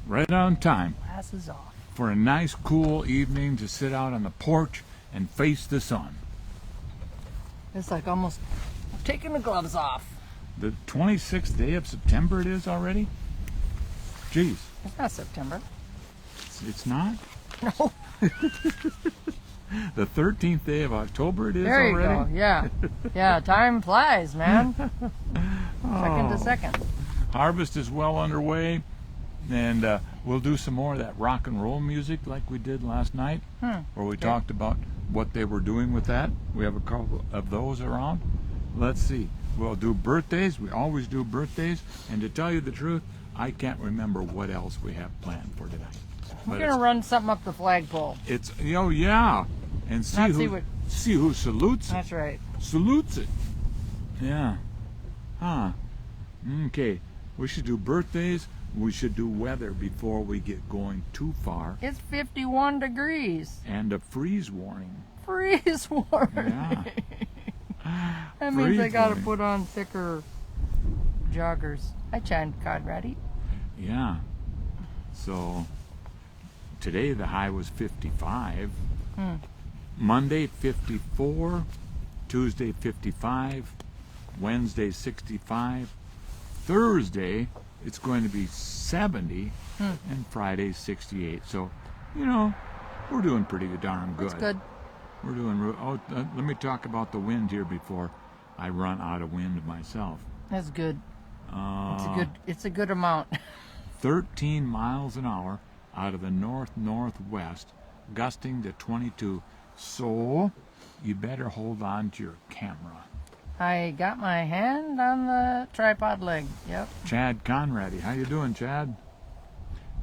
Right on time Glasses off. for a nice cool evening to sit out on the porch and face the sun. It's like almost taking the gloves off. The 26th day of September it is already? Jeez. It's not September. It's not? No. The 13th day of October it is There you already? go. Yeah. Yeah, time flies, man. Second to second. Harvest is well underway, and we'll do some more of that rock and roll music like we did last night, where we talked about what they were doing with that. We have a couple of those around. Let's see. We'll do birthdays. We always do birthdays. And to tell you the truth, I can't remember what else we have planned for tonight. We're going to run something up the flagpole. It's, yeah. And see who salutes it. That's right. Salutes it. Yeah. Huh. Okay. We should do birthdays. We should do weather before we get going too far. It's 51 degrees. And a freeze warning. Freeze warning. Yeah. That means I got to warning. put on thicker joggers. Hi, Chad Conradi. Yeah. So today the high was 55. Monday 54. Tuesday 55. Wednesday 65. Thursday it's going to be 70. And Friday 68. So, we're doing pretty darn good. That's good. We're doing. Let me talk about the wind here before I run out of wind myself. That's good. It's a good amount. 13 miles an hour out of the north-northwest, gusting to 22. So, you better hold on to your camera. I got my hand on the tripod leg. Yep. Chad Conradi, how you doing, Chad?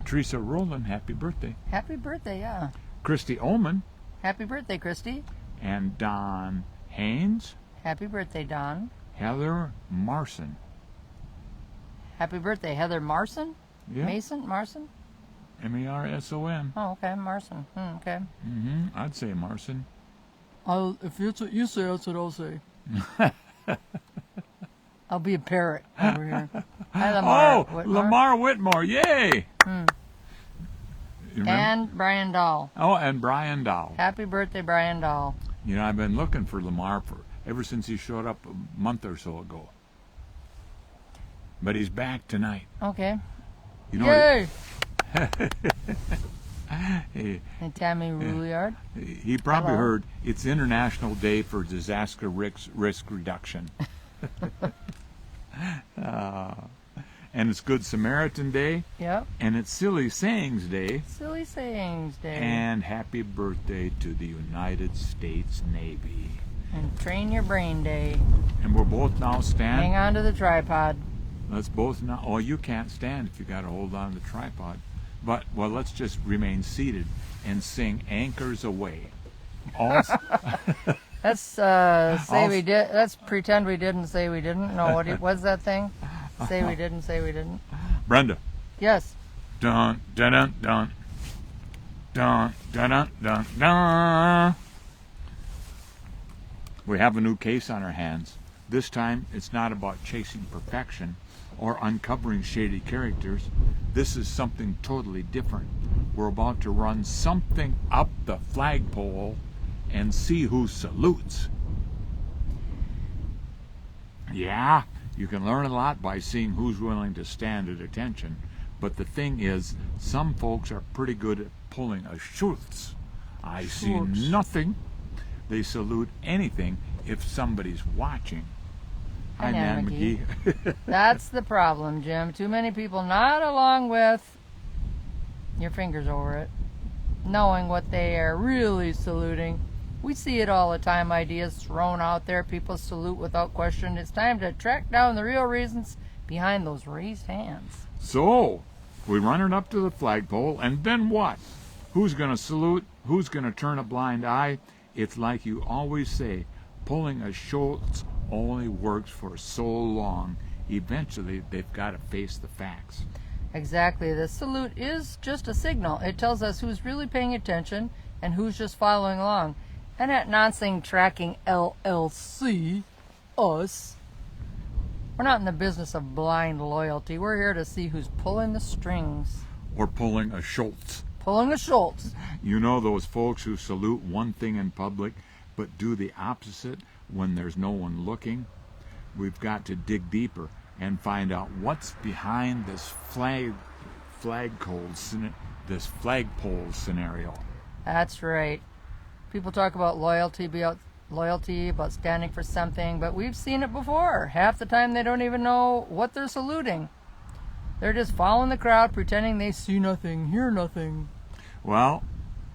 Teresa Rowland, happy birthday. Happy birthday, yeah. Christy Ullman Happy birthday, Christy. and Don Haynes. Happy birthday, Don. Heather Marson. Happy birthday, Heather Marson? Yeah. Mason? Marson? Marson. Oh, okay, Marson. Okay. I'd say Marson. If it's what you say, that's what I'll say. I'll be a parrot over here. Hi, Lamar Whitmore. Lamar Whitmore, yay! You remember? And Brian Dahl. Oh, and Brian Dahl. Happy birthday, Brian Dahl. I've been looking for Lamar ever since he showed up a month or so ago. But he's back tonight. Okay. Yay! And Tammy Rouliard. He probably Hello. heard it's International Day for Disaster Risk Reduction. And it's Good Samaritan Day. Yep. And it's Silly Sayings Day. Silly Sayings Day. And happy birthday to the United States Navy. And Train Your Brain Day. And we're both now standing. Hang on to the tripod. Let's both now. Oh, you can't stand if you got to hold on to the tripod. But, let's just remain seated and sing Anchors Away. Let's say we did. Let's pretend we didn't say we didn't. No, what's that thing? Say we didn't, say we didn't. Brenda. Yes. Dun, dun, dun, dun. Dun, dun, dun, dun, dun. We have a new case on our hands. This time, it's not about chasing perfection or uncovering shady characters. This is something totally different. We're about to run something up the flagpole and see who salutes. Yeah, you can learn a lot by seeing who's willing to stand at attention. But the thing is, some folks are pretty good at pulling a Schultz. I see nothing. They salute anything if somebody's watching. Hi, Nan McGee. That's the problem, Jim. Too many people not along with your fingers over it, knowing what they are really saluting. We see it all the time, ideas thrown out there. People salute without question. It's time to track down the real reasons behind those raised hands. So, we run it up to the flagpole, and then what? Who's going to salute? Who's going to turn a blind eye? It's like you always say, pulling a Schultz only works for so long. Eventually, they've got to face the facts. Exactly. The salute is just a signal. It tells us who's really paying attention and who's just following along. And at Nonsing Tracking LLC, us, we're not in the business of blind loyalty. We're here to see who's pulling the strings. or pulling a Schultz. Pulling a Schultz. You know those folks who salute one thing in public but do the opposite when there's no one looking? We've got to dig deeper and find out what's behind this flagpole scenario. That's right. People talk about loyalty, about standing for something, but we've seen it before. Half the time they don't even know what they're saluting. They're just following the crowd, pretending they see nothing, hear nothing. Well,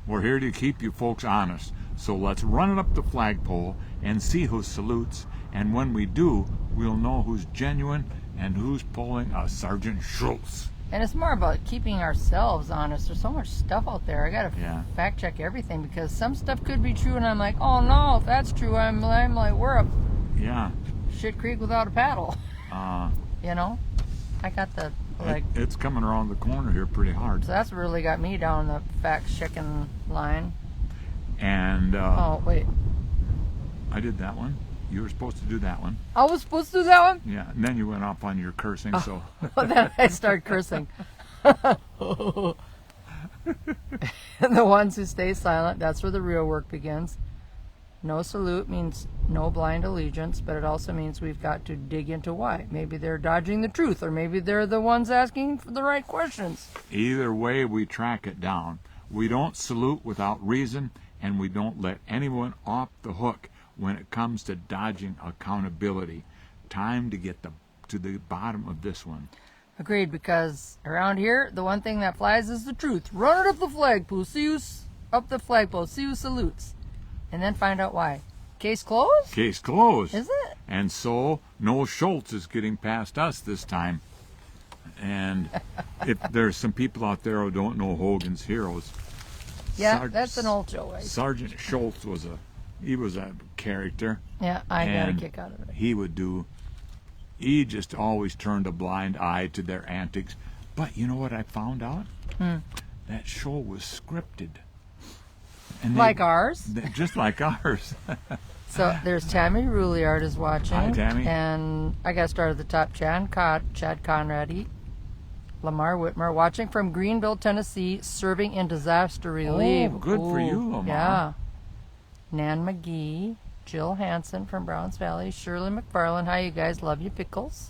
we're here to keep you folks honest, so let's run it up the flagpole and see who salutes, and when we do, we'll know who's genuine and who's pulling a Sergeant Schultz. And it's more about keeping ourselves honest. There's so much stuff out there. I gotta fact check everything, because some stuff could be true, and I'm like, oh no, if that's true, I'm like, we're up shit creek without a paddle. You know, I got the it's coming around the corner here pretty hard. So that's really got me down the fact checking line. And oh wait, I did that one. You were supposed to do that one. I was supposed to do that one? Yeah, and then you went off on your cursing, so... Then I start cursing. And the ones who stay silent, that's where the real work begins. No salute means no blind allegiance, but it also means we've got to dig into why. Maybe they're dodging the truth, or maybe they're the ones asking for the right questions. Either way, we track it down. We don't salute without reason, and we don't let anyone off the hook when it comes to dodging accountability. Time to get to the bottom of this one. Agreed, because around here, the one thing that flies is the truth. Run it up the flagpole, see who salutes. And then find out why. Case closed? Case closed. Is it? And so, no Schultz is getting past us this time. And if there's some people out there who don't know Hogan's Heroes. Yeah, that's an old show. Sergeant Schultz was a character. Yeah, I got a kick out of it. He just always turned a blind eye to their antics. But you know what I found out? That show was scripted. And like ours? Just like ours. So there's Tammy Rouliard is watching. Hi, Tammy. And I got to start at the top. Chad Conrady, Lamar Whitmer, watching from Greenville, Tennessee, serving in disaster relief. Oh, good for you, Lamar. Yeah. Nan McGee, Jill Hansen from Browns Valley, Shirley McFarland, hi you guys, love you pickles.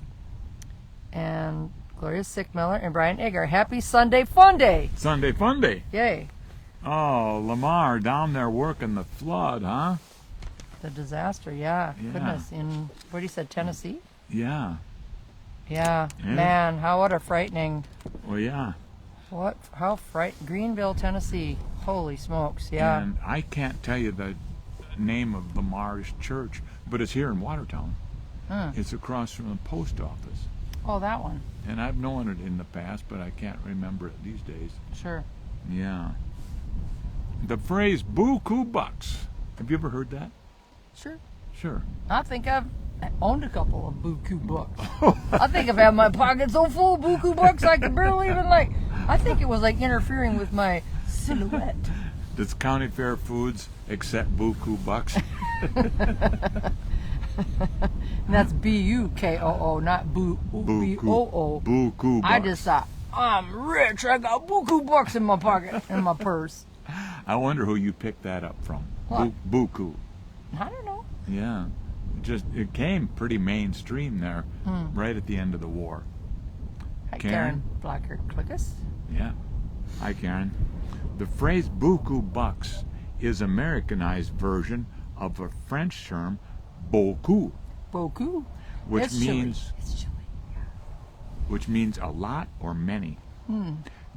And Gloria Sickmiller and Brian Egger. Happy Sunday Fun Day! Sunday Fun Day! Yay. Oh, Lamar, down there working the flood, huh? The disaster, yeah. Goodness, in, what he said, Tennessee? Yeah. Yeah, man, what a frightening. Well, yeah. Greenville, Tennessee. Holy smokes, yeah. And I can't tell you the name of Lamar's church, but it's here in Watertown. It's across from the post office. Oh, that one. And I've known it in the past, but I can't remember it these days. Sure. Yeah. The phrase "buku bucks." Have you ever heard that? Sure. Sure. I think I've owned a couple of buku bucks. I think I've had my pocket so full of buku bucks I could barely even I think it was interfering with my silhouette. Does County Fair Foods accept buku bucks? And that's B-U-K-O-O, not B-O-O. Buku bucks. I just thought, I'm rich. I got buku bucks in my pocket, in my purse. I wonder who you picked that up from. What? Buku. I don't know. Yeah. It came pretty mainstream there, right at the end of the war. Hi, Karen Blacker-Clickus. Yeah. Hi, Karen. The phrase buku bucks is Americanized version of a French term beaucoup. Beaucoup. Which It's means chilly. It's chilly. which means a lot or many.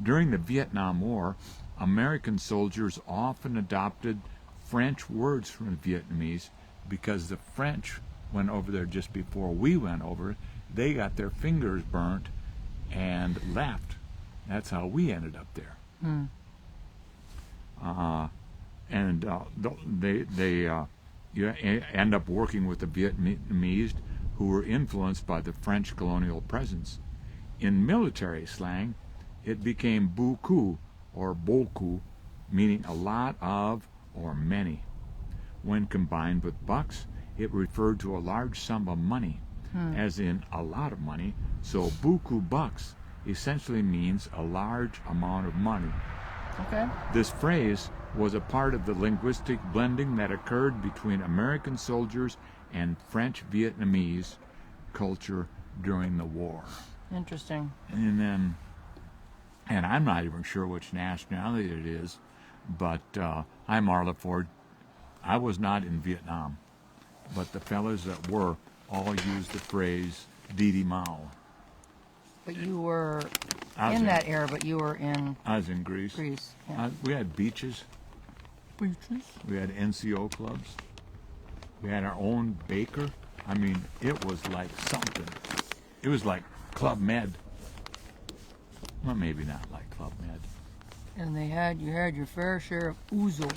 During the Vietnam War, American soldiers often adopted French words from the Vietnamese because the French went over there just before we went over. They got their fingers burnt and left. That's how we ended up there. You end up working with the Vietnamese who were influenced by the French colonial presence. In military slang, it became beaucoup or beaucoup, meaning a lot of or many. When combined with bucks, it referred to a large sum of money, as in a lot of money. So beaucoup bucks essentially means a large amount of money. Okay. This phrase was a part of the linguistic blending that occurred between American soldiers and French Vietnamese culture during the war. Interesting. And I'm not even sure which nationality it is, but I'm Marla Ford. I was not in Vietnam, but the fellas that were all used the phrase Dee Dee Mao. But you were I was in that era, but you were in I was in Greece. Greece. Yeah. We had beaches. Beaches. We had NCO clubs. We had our own baker. I mean, it was like something. It was like Club Med. Well, maybe not like Club Med. And you had your fair share of ouzo.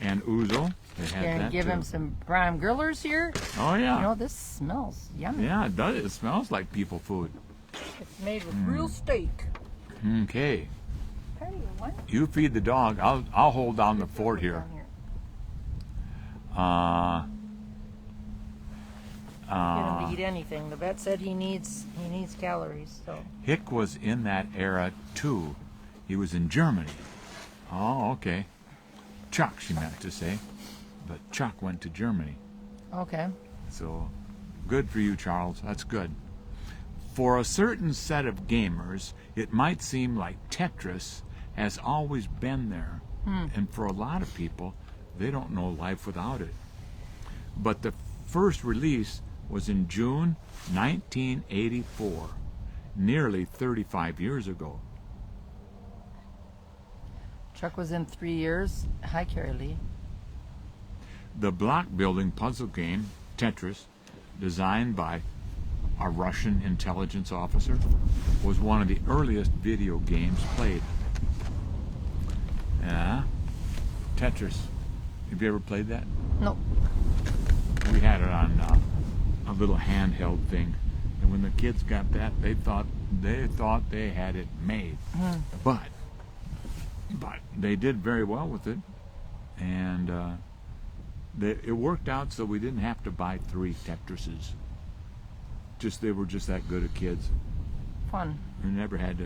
And ouzo, they had Can that give too. him some prime grillers here. Oh yeah. You know, this smells yummy. Yeah, it does. It smells like people food. It's made with real steak. Okay. Patty, what? You feed the dog. I'll hold down the fort here. Get him to eat anything. The vet said he needs calories. So Hick was in that era too. He was in Germany. Oh, okay. Chuck, she meant to say, but Chuck went to Germany. okay. So, good for you, Charles. That's good. For a certain set of gamers, it might seem like Tetris has always been there. And for a lot of people, they don't know life without it. But the first release was in June 1984, nearly 35 years ago. Chuck was in 3 years. Hi, Carrie Lee. The block building puzzle game, Tetris, designed by a Russian intelligence officer, was one of the earliest video games played. Yeah, Tetris. Have you ever played that? No. We had it on a little handheld thing, and when the kids got that, they thought they had it made. But they did very well with it, and it worked out so we didn't have to buy 3 Tetrises. They were just that good at kids. Fun. We never had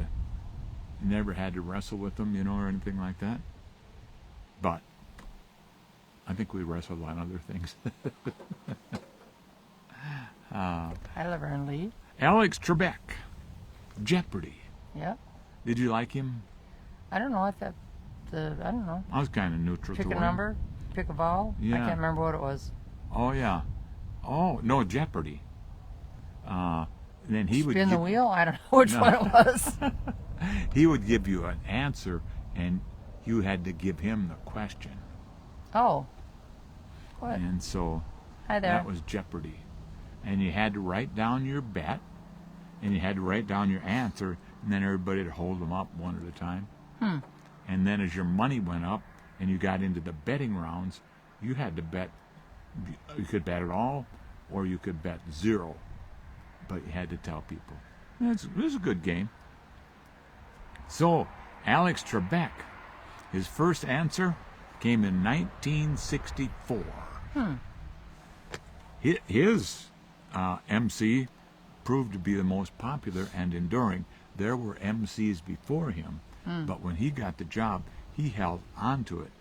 to wrestle with them, or anything like that. But I think we wrestled on other things. Hi, Laverne Lee. Alex Trebek, Jeopardy. Yeah. Did you like him? I don't know. I thought I don't know. I was kind of neutral Pick to a him. number. Pick a vowel. I Yeah. can't remember what it was. Oh yeah. Oh no, Jeopardy. Then he would Spin the give- wheel. I don't know which No. one it was. He would give you an answer, and you had to give him the question. Oh. What? And so Hi there. that was Jeopardy. And you had to write down your bet, and you had to write down your answer, and then everybody would hold them up one at a time. And then as your money went up and you got into the betting rounds, you had to bet. You could bet it all, or you could bet 0. But you had to tell people. It was a good game. So, Alex Trebek, his first answer came in 1964. His MC proved to be the most popular and enduring. There were MCs before him, but when he got the job, he held on to it.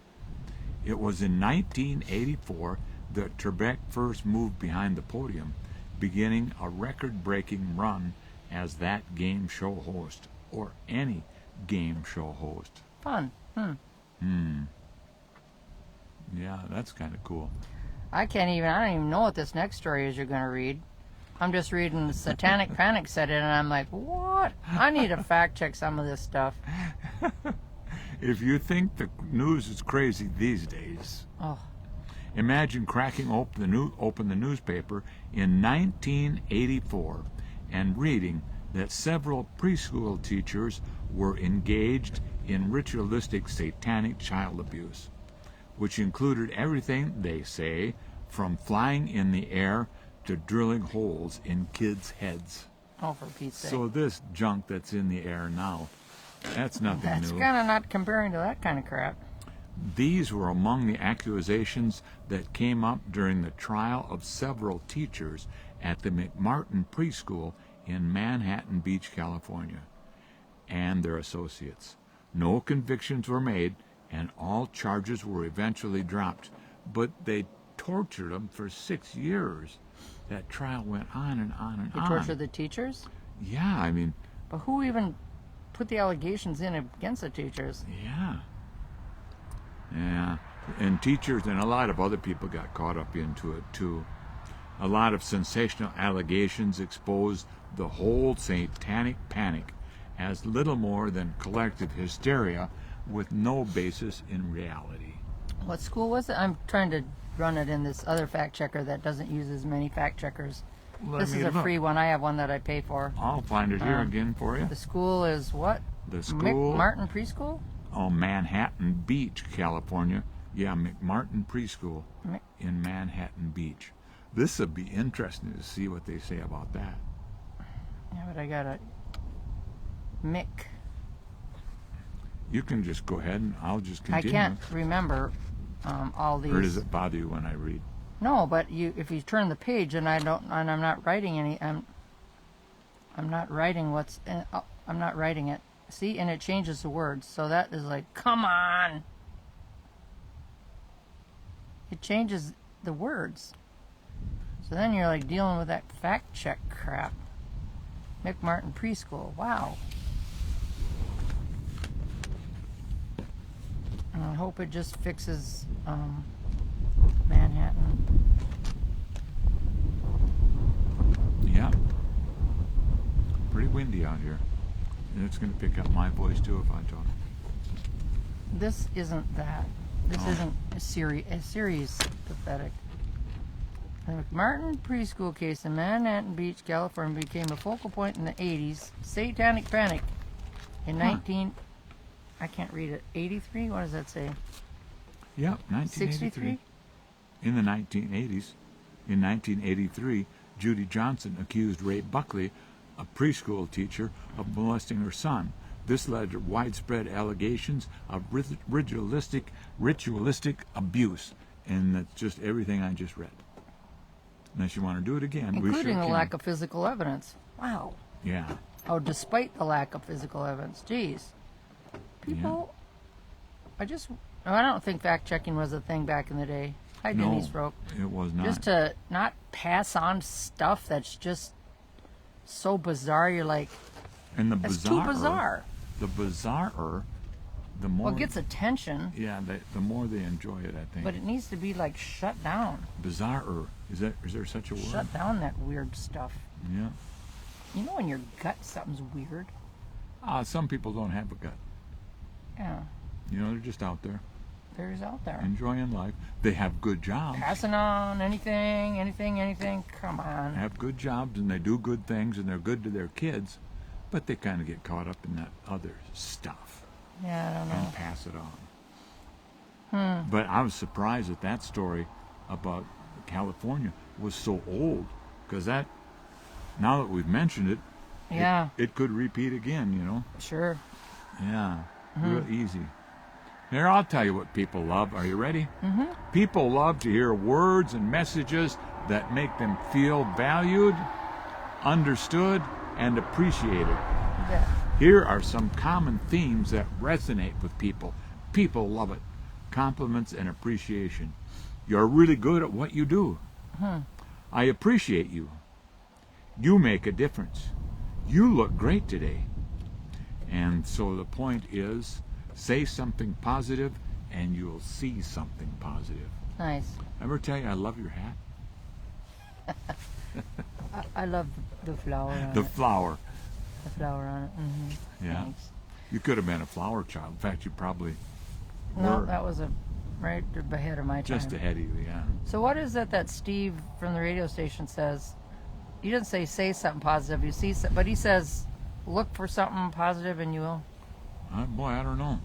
It was in 1984 that Trebek first moved behind the podium, beginning a record-breaking run as that game show host, or any game show host. Fun. Yeah, that's kind of cool. I don't even know what this next story is you're going to read. I'm just reading the Satanic Panic said it, and I'm like, what? I need to fact check some of this stuff. If you think the news is crazy these days, Oh, imagine cracking open the newspaper in 1984 and reading that several preschool teachers were engaged in ritualistic satanic child abuse, which included everything, they say, from flying in the air to drilling holes in kids' heads. oh, for Pete's sake. So this junk that's in the air now, that's nothing That's new. kind of not comparing to that kind of crap. These were among the accusations that came up during the trial of several teachers at the McMartin Preschool in Manhattan Beach, California. and their associates. No convictions were made, and all charges were eventually dropped. But they tortured them for 6 years. That trial went on and on and They on. tortured the teachers? Yeah, I mean, But who even put the allegations in against the teachers? yeah. Yeah. And teachers and a lot of other people got caught up into it, too. A lot of sensational allegations exposed the whole satanic panic as little more than collective hysteria with no basis in reality. What school was it? I'm trying to run it in this other fact checker that doesn't use as many fact checkers. This is a free one. I have one that I pay for. I'll find it here again for you. The school is what? The school? McMartin Preschool? Oh, Manhattan Beach, California. Yeah, McMartin Preschool in Manhattan Beach. This would be interesting to see what they say about that. Yeah, but I got a Mick. You can just go ahead and I'll just continue. I can't remember all these. Or does it bother you when I read? No, but if you turn the page and I'm not writing any, I'm not writing I'm not writing it. See, and it changes the words. So that is like, come on. It changes the words. So then you're like dealing with that fact check crap. McMartin Preschool. Wow. And I hope it just fixes Manhattan. Yeah. Pretty windy out here. And it's going to pick up my voice too if I talk. This isn't that. This Oh. isn't a series pathetic. The McMartin Preschool case in Manhattan Beach, California became a focal point in the 80s. Satanic panic in I can't read it. 83? What does that say? Yeah, 1983. 63? In the 1980s, in 1983, Judy Johnson accused Ray Buckley, a preschool teacher, of molesting her son. This led to widespread allegations of ritualistic abuse, and that's just everything I just read. Unless you want to do it again, we Including sure the can. lack of physical evidence. Wow. Yeah. Oh, despite the lack of physical evidence. Jeez. People, I don't think fact-checking was a thing back in the day. Hi, No, Denise Rope. it was not. Just to not pass on stuff that's just so bizarre. You're like, And the that's bizarre. too bizarre. The bizarre, the more. Well, it gets attention, Yeah, the more they enjoy it, I think. but it needs to be like shut down. Bizarre. Is there such a word? Shut down that weird stuff. Yeah. You know, in your gut, something's weird. Some people don't have a gut. Yeah, You know, they're just out there there's out there. enjoying life. They have good jobs. Passing on anything. Come on. Have good jobs and they do good things and they're good to their kids, but they kind of get caught up in that other stuff Yeah, I don't know. and pass it on. But I was surprised that story about California was so old, because that, now that we've mentioned it, Yeah, it could repeat again, you know. sure. Yeah, real easy. Here, I'll tell you what people love. Are you ready? Mm-hmm. People love to hear words and messages that make them feel valued, understood, and appreciated. Yeah. Here are some common themes that resonate with people. People love it. Compliments and appreciation. You're really good at what you do. I appreciate you. You make a difference. You look great today. And so the point is, say something positive and you'll see something positive. Nice. Ever tell you I love your hat? I love the flower on The it. flower. The flower on it. Mm-hmm. Yeah. Thanks. You could have been a flower child. In fact, you probably No, were. that was right ahead of my time. Just ahead of you, yeah. So what is it that Steve from the radio station says? He doesn't say something positive. You see, but he says, look for something positive and you will. Boy, I don't know.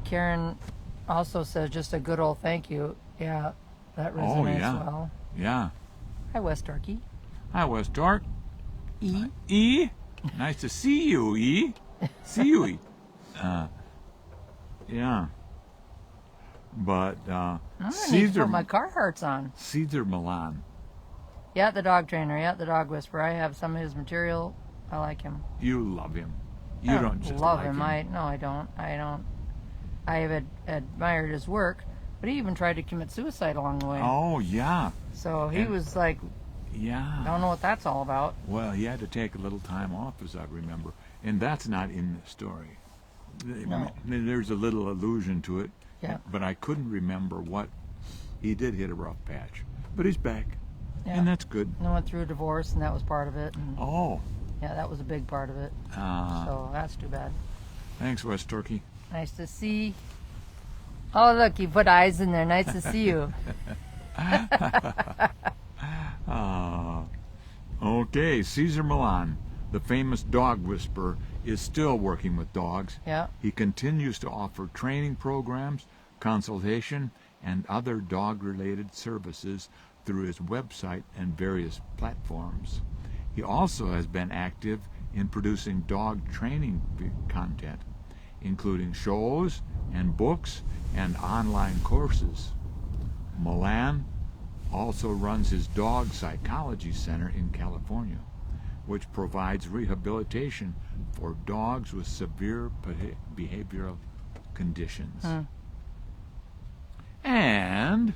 Karen also says just a good old thank you. Yeah, that resonates Oh, yeah. well. Yeah. Hi, West Turkey. Hi, West Dark. E. E. Nice to see you, E. See you, E. Yeah. But I'm gonna need to Caesar, put my Carhartts on. Caesar Milan. Yeah, the dog trainer. Yeah, the dog whisperer. I have some of his material I like him. You love him. You I don't just love like him. I don't. I have admired his work, but he even tried to commit suicide along the way. Oh, yeah. So he was like, Yeah. don't know what that's all about. Well, he had to take a little time off, as I remember. And that's not in the story. No. There's a little allusion to it. Yeah. But I couldn't remember what. He did hit a rough patch. But he's back. Yeah. And that's good. And I went through a divorce, and that was part of it. And Oh. yeah, that was a big part of it. So that's too bad. Thanks, West Turkey. Nice to see. Oh, look, you put eyes in there. Nice to see you. Okay, Cesar Millan, the famous dog whisperer, is still working with dogs. Yeah. He continues to offer training programs, consultation, and other dog-related services through his website and various platforms. He also has been active in producing dog training content, including shows and books and online courses. Millan also runs his dog psychology center in California, which provides rehabilitation for dogs with severe behavioral conditions. And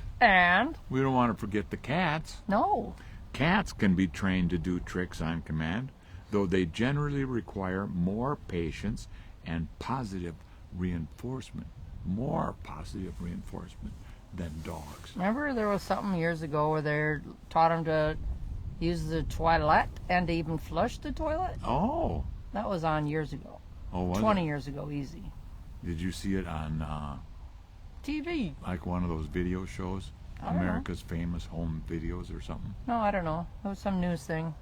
we don't want to forget the cats. No. Cats can be trained to do tricks on command, though they generally require more patience and positive reinforcement. More positive reinforcement than dogs. Remember there was something years ago where they taught them to use the toilet and to even flush the toilet? Oh. That was on years ago. Oh, was 20 it? year ago, easy. Did you see it on TV. like one of those video shows? I don't know. America's Famous Home Videos or something? No, I don't know. It was some news thing.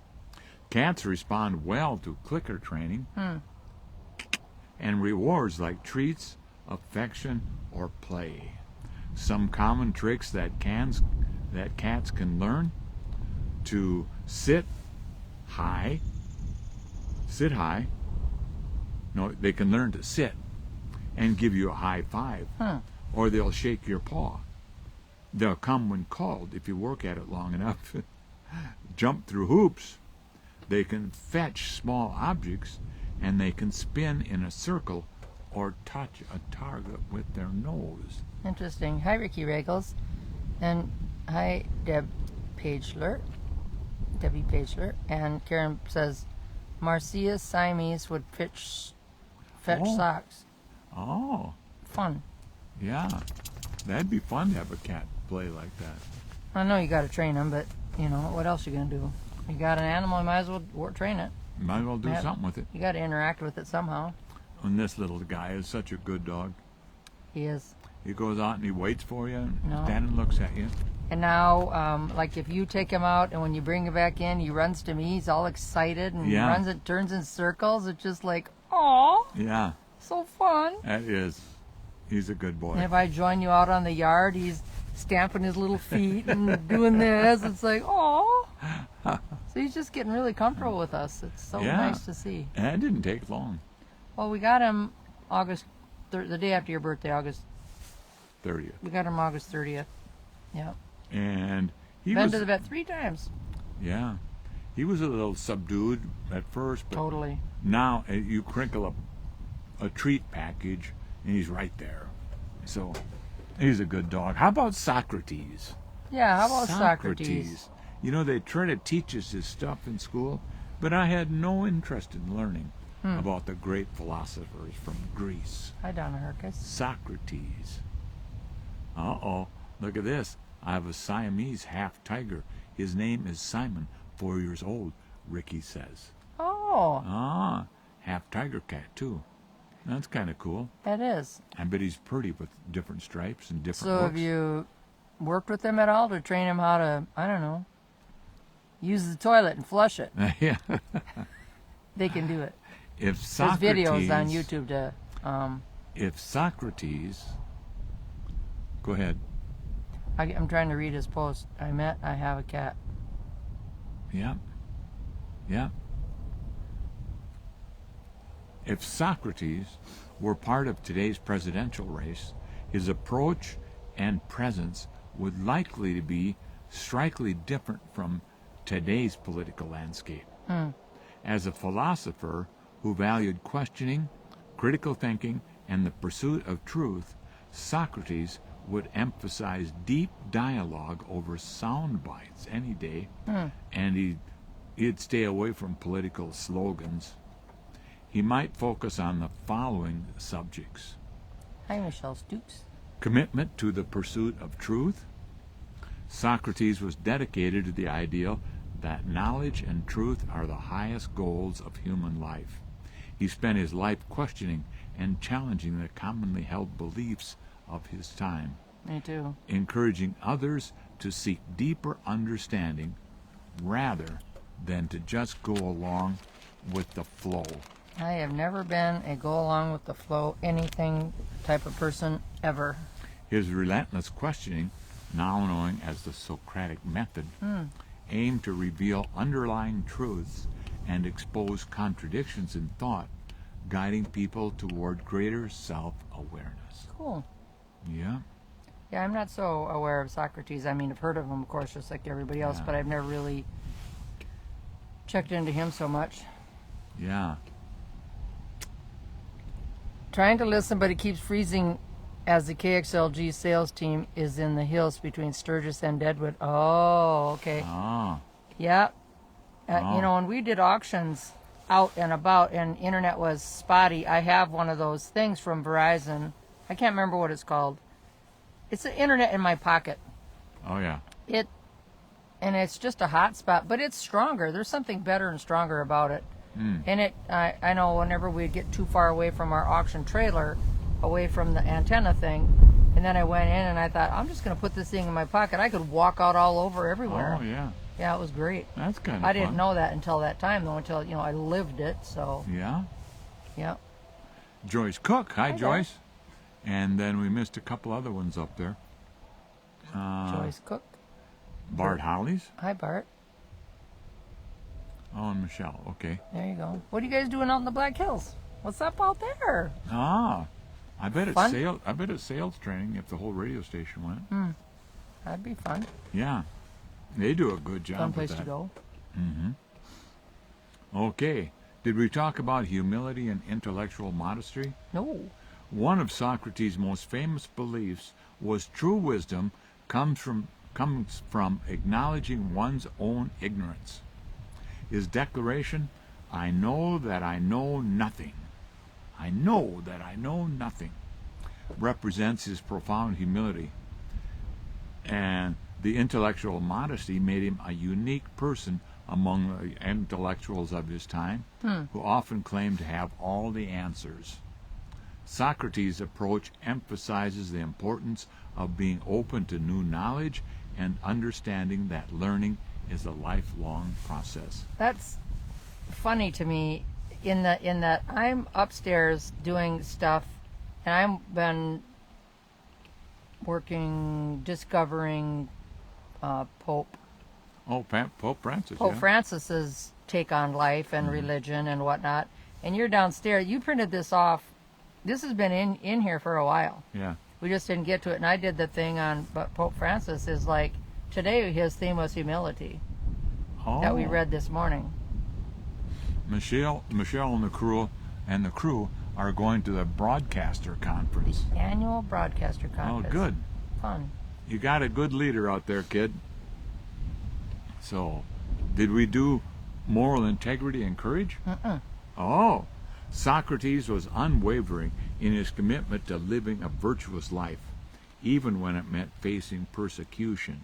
Cats respond well to clicker training and rewards like treats, affection, or play. Some common tricks that cats can learn: to sit high. No, they can learn to sit and give you a high five, or they'll shake your paw. They'll come when called if you work at it long enough. Jump through hoops. They can fetch small objects, and they can spin in a circle or touch a target with their nose. Interesting. Hi, Ricky Regals. And hi, Debbie Pagler. And Karen says, Marcia Siamese would fetch Oh. socks. Oh, Fun. yeah. That'd be fun to have a cat play like that. I know you got to train them, but, you know, what else you going to do? You got an animal, you might as well train it. Might as well do Yeah. something with it. You got to interact with it somehow. And this little guy is such a good dog. He is. He goes out and he waits for you and No. stands and looks at you. And now, like if you take him out and when you bring him back in, he runs to me. He's all excited and Yeah. runs and turns in circles. It's just like, aw, Yeah, so fun. that is. He's a good boy. And if I join you out on the yard, he's stamping his little feet and doing this. It's like, aw. So he's just getting really comfortable with us. It's so Yeah. nice to see. And it didn't take long. Well, we got him the day after your birthday, August. 30th. We got him August 30th. Yeah. And he Been was, to the vet 3 times. yeah, he was a little subdued at first, but Totally. now you crinkle up a treat package and he's right there. So he's a good dog. How about Socrates? Yeah, how about Socrates? You know, they try to teach us his stuff in school, but I had no interest in learning about the great philosophers from Greece. Hi, Donna Herkus. Socrates. Uh-oh, look at this. I have a Siamese half tiger. His name is Simon, 4 years old, Ricky says. Oh, Ah, half tiger cat, too. That's kind of cool. that is. I bet he's pretty with different stripes and different So have looks. you worked with him at all to train him how to, I don't know, use the toilet and flush it? Yeah. They can do it. If There's Socrates, videos on YouTube to, If Socrates, go ahead. I'm trying to read his post. I have a cat. Yeah. Yeah. If Socrates were part of today's presidential race, his approach and presence would likely to be strikingly different from today's political landscape. As a philosopher who valued questioning, critical thinking, and the pursuit of truth, Socrates would emphasize deep dialogue over sound bites any day, and he'd stay away from political slogans. He might focus on the following subjects: Hi, Michelle Stoops. commitment to the pursuit of truth. Socrates was dedicated to the ideal that knowledge and truth are the highest goals of human life. He spent his life questioning and challenging the commonly held beliefs of his time, Me too. encouraging others to seek deeper understanding rather than to just go along with the flow. I have never been a go along with the flow anything type of person ever. His relentless questioning, now known as the Socratic method, aimed to reveal underlying truths and expose contradictions in thought, guiding people toward greater self-awareness. Cool. Yeah. Yeah, I'm not so aware of Socrates. I mean, I've heard of him, of course, just like everybody else, Yeah. but I've never really checked into him so much. Yeah. Trying to listen, but it keeps freezing as the KXLG sales team is in the hills between Sturgis and Deadwood. Oh, okay. Ah. Yeah. Oh. You know, when we did auctions out and about and internet was spotty, I have one of those things from Verizon. I can't remember what it's called. It's the internet in my pocket. Oh, yeah. And it's just a hotspot, but it's stronger. There's something better and stronger about it. And I know whenever we'd get too far away from our auction trailer, away from the antenna thing, and then I went in and I thought, I'm just going to put this thing in my pocket. I could walk out all over everywhere. Oh, yeah. Yeah, it was great. That's kind of fun. I didn't know that until that time, though, until, I lived it, so, Yeah. yeah. Joyce Cook. Hi, Hi, Joyce. And then we missed a couple other ones up there. Joyce Cook. Bart Hollies. Hi, Bart. Oh, and Michelle. Okay. There you go. What are you guys doing out in the Black Hills? What's up out there? Ah. I bet it's Fun? I bet it's sales training if the whole radio station went. That'd be fun. Yeah. They do a good job Fun with place that. to go. Okay. Did we talk about humility and intellectual modesty? No. One of Socrates' most famous beliefs was true wisdom comes from acknowledging one's own ignorance. His declaration, I know that I know nothing. I know that I know nothing, represents his profound humility. And the intellectual modesty made him a unique person among the intellectuals of his time, who often claimed to have all the answers. Socrates' approach emphasizes the importance of being open to new knowledge and understanding that learning is a lifelong process. That's funny to me in that I'm upstairs doing stuff and I've been working, discovering Pope Oh, Pope Francis. Pope yeah. Francis's take on life and religion and whatnot. And you're downstairs. You printed this off. This has been in here for a while. Yeah. We just didn't get to it. And I did the thing on, but Pope Francis is like, today his theme was humility Oh. that we read this morning. Michelle and the crew are going to the broadcaster conference. Annual broadcaster conference. Oh, good. Fun. You got a good leader out there, kid. So, did we do moral integrity and courage? Oh, Socrates was unwavering in his commitment to living a virtuous life, even when it meant facing persecution.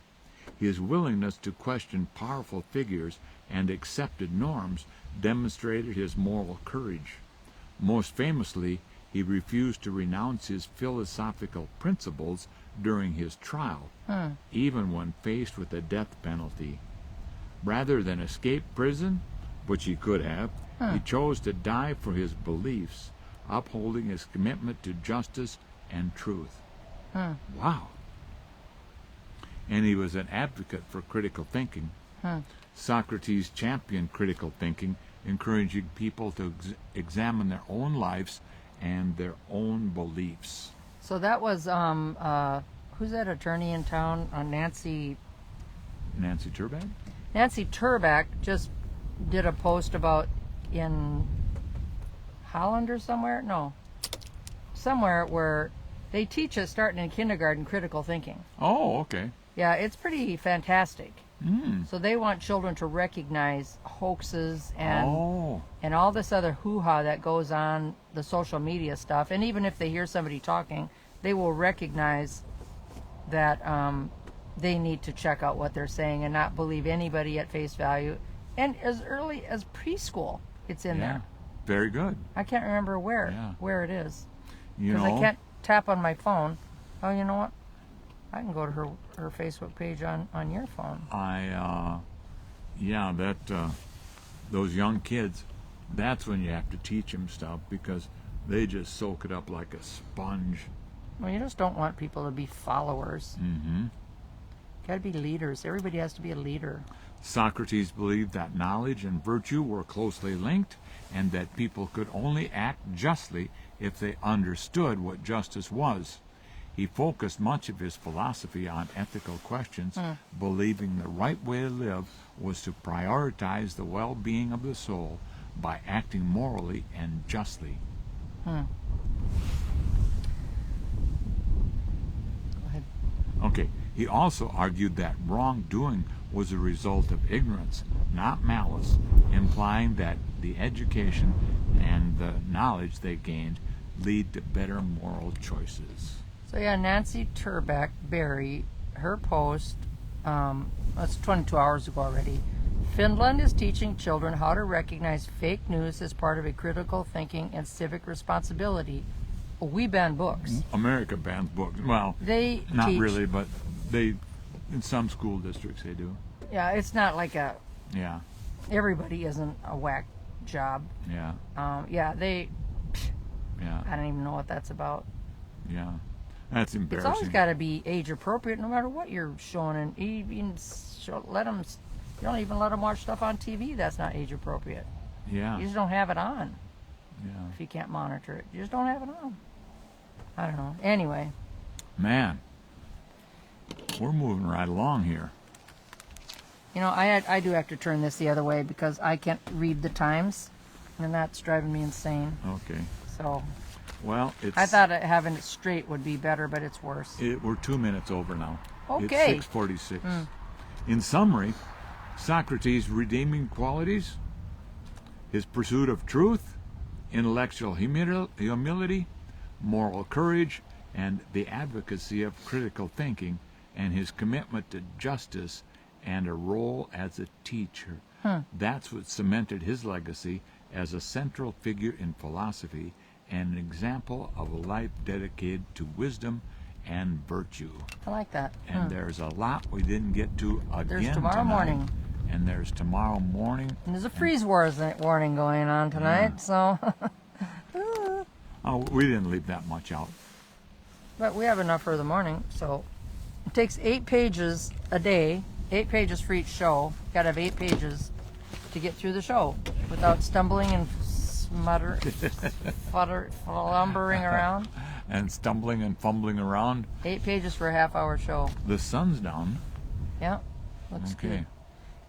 His willingness to question powerful figures and accepted norms demonstrated his moral courage. Most famously, he refused to renounce his philosophical principles during his trial, even when faced with the death penalty. Rather than escape prison, which he could have, he chose to die for his beliefs, upholding his commitment to justice and truth. Wow. And he was an advocate for critical thinking. Socrates championed critical thinking, encouraging people to examine their own lives and their own beliefs. So that was, who's that attorney in town? Nancy Nancy Turbach? Turbach just did a post about in Holland or somewhere. No, somewhere where they teach us starting in kindergarten critical thinking. Oh, okay. Yeah, it's pretty fantastic. Mm. So they want children to recognize hoaxes and Oh. and all this other hoo-ha that goes on the social media stuff. And even if they hear somebody talking, they will recognize that they need to check out what they're saying and not believe anybody at face value. And as early as preschool, it's in there. Very good. I can't remember where it is. You Because know, I can't tap on my phone. Oh, you know what? I can go to her Facebook page on your phone. Those young kids, that's when you have to teach them stuff because they just soak it up like a sponge. Well, you just don't want people to be followers. Mm-hmm. Got to be leaders. Everybody has to be a leader. Socrates believed that knowledge and virtue were closely linked and that people could only act justly if they understood what justice was. He focused much of his philosophy on ethical questions, believing the right way to live was to prioritize the well-being of the soul by acting morally and justly. Go ahead. Okay, he also argued that wrongdoing was a result of ignorance, not malice, implying that the education and the knowledge they gained lead to better moral choices. So yeah, Nancy Turbeck Berry, her post, that's 22 hours ago already. Finland is teaching children how to recognize fake news as part of a critical thinking and civic responsibility. We ban books. America bans books. Well, They not teach, really, but they, in some school districts, they do. Yeah, it's not like Yeah, everybody isn't a whack job. yeah, Yeah, yeah, I don't even know what that's about. yeah. That's It's embarrassing. always got to be age appropriate, no matter what you're showing. And even let them. You don't even let them watch stuff on TV that's not age appropriate. Yeah, You just don't have it on yeah. if you can't monitor it. You just don't have it on. I don't know. Anyway, Man, we're moving right along here. you know, I do have to turn this the other way because I can't read the times, and that's driving me insane. Okay. So Well, it's. I thought having it straight would be better, but it's worse. We're 2 minutes over now. Okay. It's 6:46. In summary, Socrates' redeeming qualities: his pursuit of truth, intellectual humility, moral courage, and the advocacy of critical thinking, and his commitment to justice and a role as a teacher. That's what cemented his legacy as a central figure in philosophy and an example of a life dedicated to wisdom and virtue. I like that. And there's a lot we didn't get to again There's tomorrow tonight. morning. And there's tomorrow morning. And there's a freeze warning going on tonight, so. Oh, we didn't leave that much out. But we have enough for the morning, so it takes 8 pages a day, 8 pages for each show. Got to have 8 pages to get through the show without stumbling and lumbering around. And stumbling and fumbling around. 8 pages for a half-hour show. The sun's down. Yeah, looks Okay. good.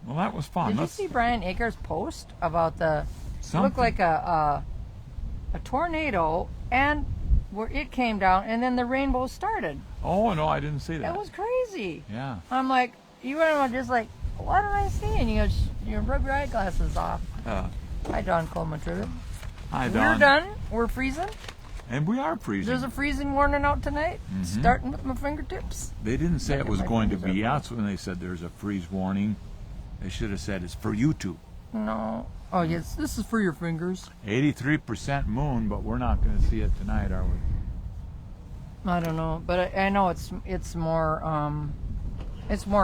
Well, that was fun. Did you see Brian Akers' post about it Something. looked like a tornado, and where it came down, and then the rainbow started. Oh, no, I didn't see that. That was crazy. Yeah. I'm like, you were just like, what did I see? And you go, you rub your eyeglasses off. Hi, Don Coleman Trivett. Hi, We're Don. done. We're freezing. And we are freezing. There's a freezing warning out tonight, starting with my fingertips. They didn't say Look it at was my going to fingers be. up. That's when they said there's a freeze warning. They should have said it's for you two. No. Oh, yes, this is for your fingers. 83% moon, but we're not going to see it tonight, are we? I don't know, but I know it's more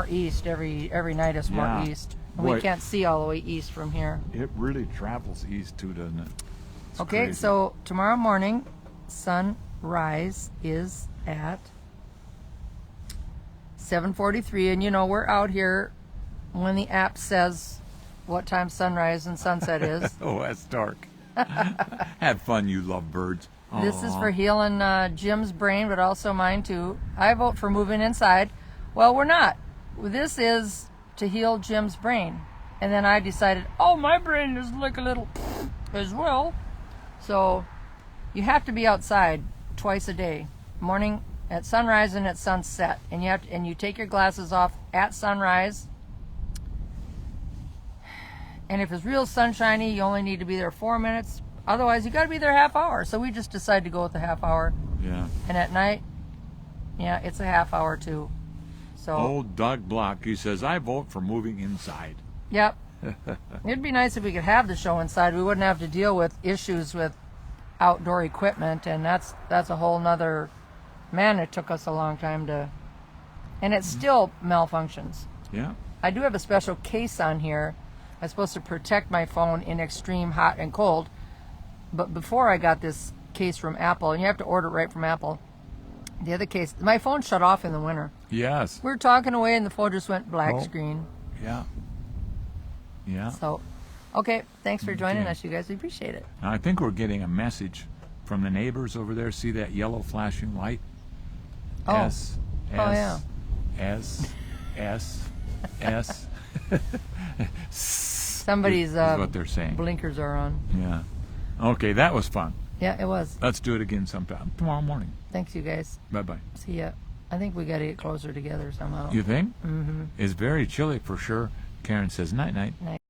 east every night. It's more Yeah. east. Boy. We can't see all the way east from here. It really travels east too, doesn't it? It's Okay, crazy. so tomorrow morning, sunrise is at 7:43, and you know we're out here when the app says what time sunrise and sunset is. Oh, that's dark. Have fun, you lovebirds. This is Aw. for healing Jim's brain, but also mine too. I vote for moving inside. Well, we're not. This is to heal Jim's brain. And then I decided, oh, my brain is like a little as well. So you have to be outside twice a day, morning at sunrise and at sunset. And you take your glasses off at sunrise. And if it's real sunshiny, you only need to be there 4 minutes. Otherwise, you got to be there a half hour. So we just decided to go with the half hour. Yeah. And at night, yeah, it's a half hour too. So. Old Doug Block, he says, I vote for moving inside. Yep. It'd be nice if we could have the show inside. We wouldn't have to deal with issues with outdoor equipment, and that's a whole nother. Man, it took us a long time to, and it still malfunctions. Yeah. I do have a special case on here. I'm supposed to protect my phone in extreme hot and cold, but before I got this case from Apple, and you have to order it right from Apple. The other case, my phone shut off in the winter. Yes. We were talking away, and the phone just went black Oh. screen. Yeah. Yeah. So, okay, thanks for joining us, you guys. We appreciate it. I think we're getting a message from the neighbors over there. See that yellow flashing light? Oh. S, S, Oh, yeah. S, S, S. Somebody's is what they're saying. blinkers are on. Yeah. Okay, that was fun. Yeah, it was. Let's do it again sometime. Tomorrow morning. Thanks, you guys. Bye-bye. See ya. I think we got to get closer together somehow. You think? Mm-hmm. It's very chilly for sure. Karen says night-night. Night.